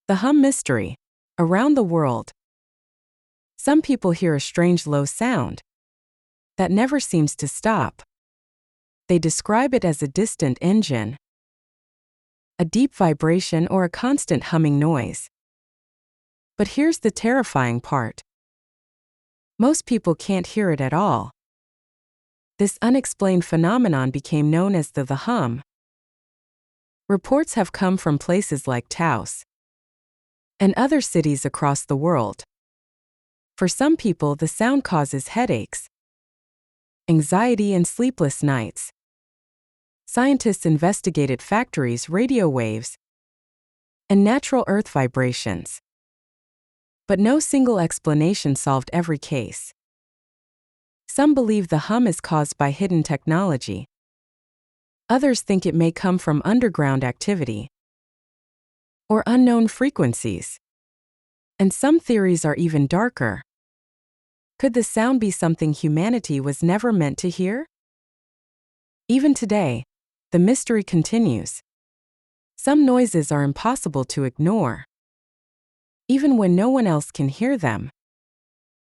The hum mystery. Around the world, some people hear a strange low sound that never seems to stop. They describe it as a distant engine, a deep vibration, or a constant humming noise. But here's the terrifying part. Most people can't hear it at all. This unexplained phenomenon became known as the hum. Reports have come from places like Taos and other cities across the world. For some people, the sound causes headaches, anxiety, and sleepless nights. Scientists investigated factories, radio waves, and natural earth vibrations. But no single explanation solved every case. Some believe the hum is caused by hidden technology. Others think it may come from underground activity or unknown frequencies. And some theories are even darker. Could the sound be something humanity was never meant to hear? Even today, the mystery continues. Some noises are impossible to ignore, even when no one else can hear them.